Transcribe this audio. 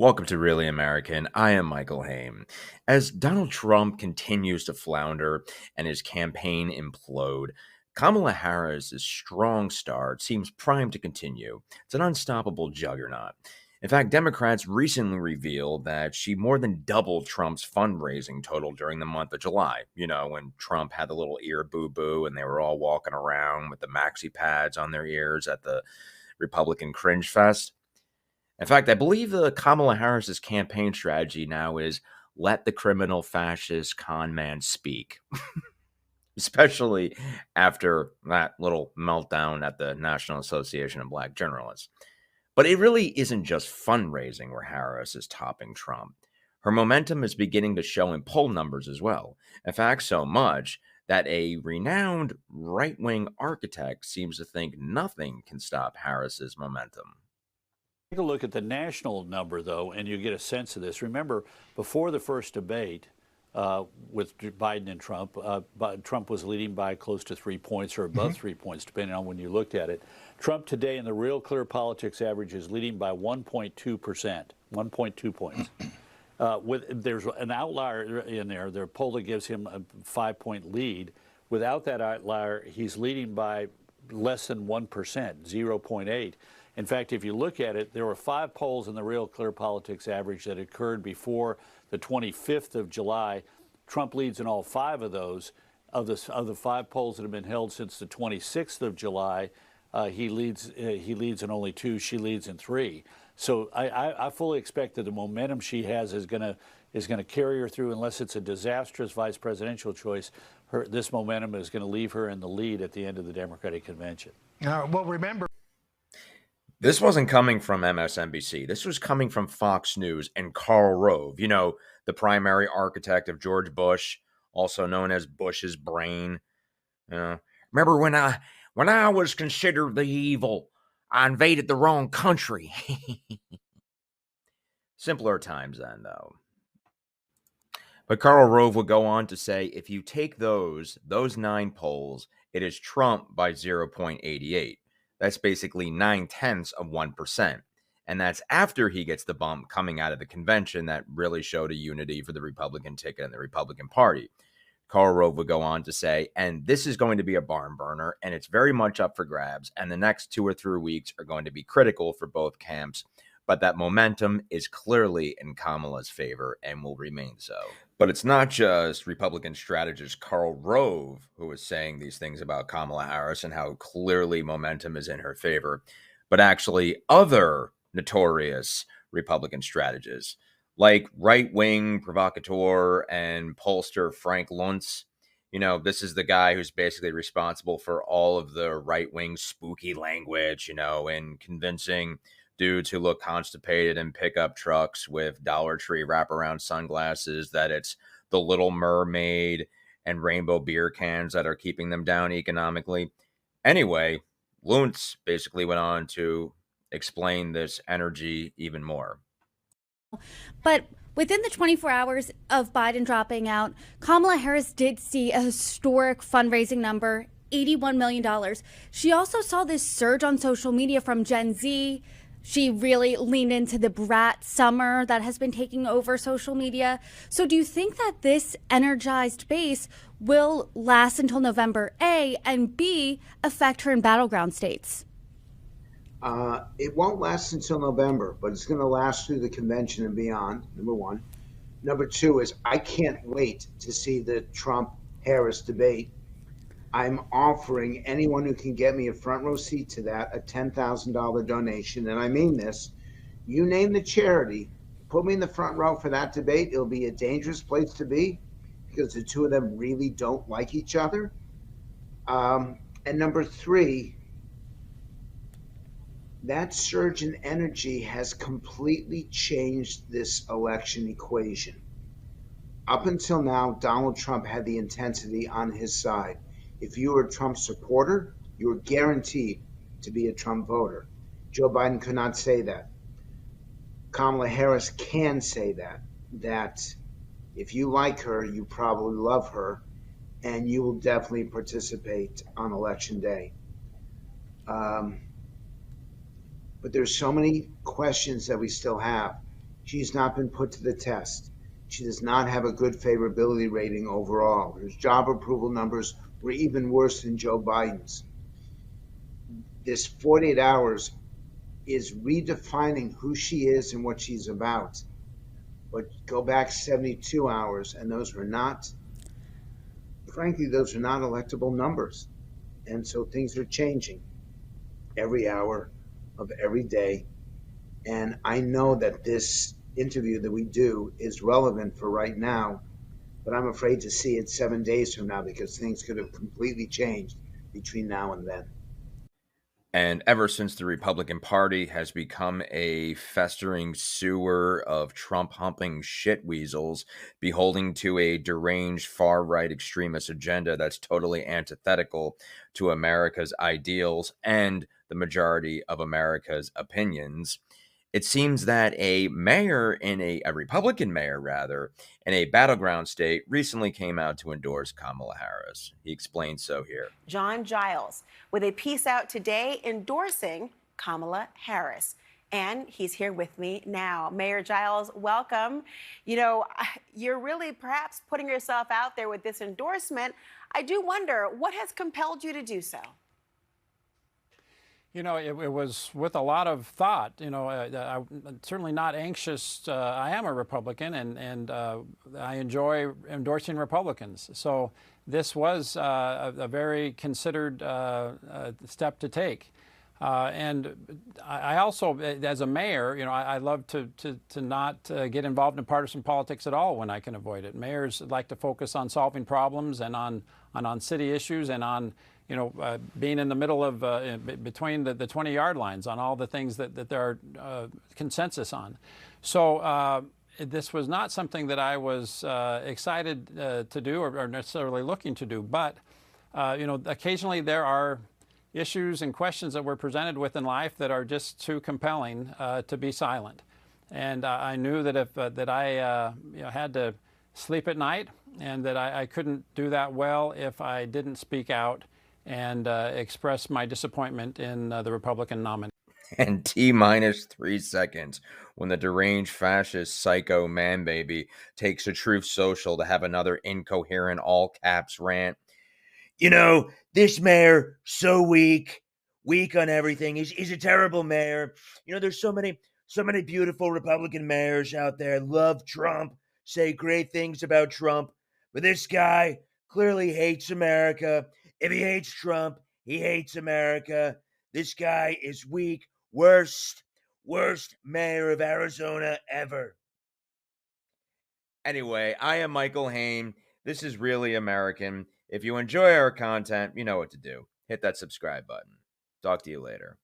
Welcome to Really American. I am Michael Hayne. As Donald Trump continues to flounder and his campaign implode, Kamala Harris's strong start seems primed to continue. It's an unstoppable juggernaut. In fact, Democrats recently revealed that she more than doubled Trump's fundraising total during the month of July. You know, when Trump had the little ear boo boo and they were all walking around with the maxi pads on their ears at the Republican Cringe Fest. In fact, I believe Kamala Harris's campaign strategy now is let the criminal fascist con man speak, especially after that little meltdown at the National Association of Black Journalists. But it really isn't just fundraising where Harris is topping Trump. Her momentum is beginning to show in poll numbers as well. In fact, so much that a renowned right wing architect seems to think nothing can stop Harris's momentum. Take a look at the national number, though, and you get a sense of this. Remember, before the first debate with Biden and Trump, Trump was leading by close to 3 points or above 3 points, depending on when you looked at it. Trump today in the Real Clear Politics average is leading by 1.2%, 1.2 points. There's an outlier in there, the poll that gives him a 5-point lead. Without that outlier, he's leading by less than 1%, 0.8. In fact, if you look at it, there were 5 polls in the Real Clear Politics average that occurred before the 25th of July. Trump leads in all 5 of those. Of the 5 polls that have been held since the 26th of July, he leads in only 2. She leads in 3. So I fully expect that the momentum she has is going to carry her through, unless it's a disastrous vice presidential choice. This momentum is going to leave her in the lead at the end of the Democratic convention. Well, remember. This wasn't coming from MSNBC. This was coming from Fox News and Karl Rove, you know, the primary architect of George Bush, also known as Bush's brain. Remember when I was considered the evil, I invaded the wrong country. Simpler times then, though. But Karl Rove would go on to say, if you take those 9 polls, it is Trump by 0.88. That's basically 0.9%. And that's after he gets the bump coming out of the convention that really showed a unity for the Republican ticket and the Republican Party. Karl Rove would go on to say, and this is going to be a barn burner, and it's very much up for grabs, and the next 2 or 3 weeks are going to be critical for both camps. But that momentum is clearly in Kamala's favor and will remain so. But it's not just Republican strategist Karl Rove who is saying these things about Kamala Harris and how clearly momentum is in her favor, but actually other notorious Republican strategists like right-wing provocateur and pollster Frank Luntz. You know, this is the guy who's basically responsible for all of the right-wing spooky language, you know, and convincing dudes who look constipated in pickup trucks with Dollar Tree wraparound sunglasses that it's the Little Mermaid and rainbow beer cans that are keeping them down economically. Anyway, Luntz basically went on to explain this energy even more. But within the 24 hours of Biden dropping out, Kamala Harris did see a historic fundraising number, $81 million. She also saw this surge on social media from Gen Z. She really leaned into the brat summer that has been taking over social media. So do you think that this energized base will last until November, A, and B, affect her in battleground states? It won't last until November, but it's going to last through the convention and beyond, number one. Number two is I can't wait to see the Trump-Harris debate. I'm offering anyone who can get me a front row seat to that a $10,000 donation. And I mean this. You name the charity, put me in the front row for that debate. It'll be a dangerous place to be because the two of them really don't like each other. And number three, that surge in energy has completely changed this election equation. Up until now, Donald Trump had the intensity on his side. If you were a Trump supporter, you were guaranteed to be a Trump voter. Joe Biden could not say that. Kamala Harris can say that if you like her, you probably love her, and you will definitely participate on Election Day. But there's so many questions that we still have. She's not been put to the test. She does not have a good favorability rating overall. Her job approval numbers were even worse than Joe Biden's. This 48 hours is redefining who she is and what she's about. But go back 72 hours, and those were not, frankly, those are not electable numbers. And so things are changing every hour of every day. And I know that this interview that we do is relevant for right now, but I'm afraid to see it 7 days from now because things could have completely changed between now and then. And ever since the Republican Party has become a festering sewer of Trump-humping shit weasels, beholding to a deranged far-right extremist agenda that's totally antithetical to America's ideals and the majority of America's opinions, it seems that a mayor in a Republican mayor, rather, in a battleground state recently came out to endorse Kamala Harris. He explains so here. John Giles with a piece out today endorsing Kamala Harris. And he's here with me now. Mayor Giles, welcome. You know, you're really perhaps putting yourself out there with this endorsement. I do wonder, what has compelled you to do so? You know, it was with a lot of thought. You know, I'm certainly not anxious. I am a Republican, and I enjoy endorsing Republicans. So this was a very considered step to take. And I also, as a mayor, you know, I love to not get involved in partisan politics at all when I can avoid it. Mayors like to focus on solving problems and on city issues and on, you know, being in the middle of between the 20-yard lines on all the things that there are consensus on. So this was not something that I was excited to do or necessarily looking to do. But, you know, occasionally there are issues and questions that we're presented with in life that are just too compelling to be silent. And I knew that if I you know, had to sleep at night and that I couldn't do that well if I didn't speak out and express my disappointment in the Republican nominee. And T-minus 3 seconds when the deranged fascist psycho man baby takes to Truth Social to have another incoherent all caps rant. You know, this mayor, so weak on everything. He's a terrible mayor. You know, there's so many beautiful Republican mayors out there, love Trump, say great things about Trump. But this guy clearly hates America. If he hates Trump, he hates America. This guy is weak. Worst mayor of Arizona ever. Anyway, I am Michael Hayne. This is Really American. If you enjoy our content, you know what to do. Hit that subscribe button. Talk to you later.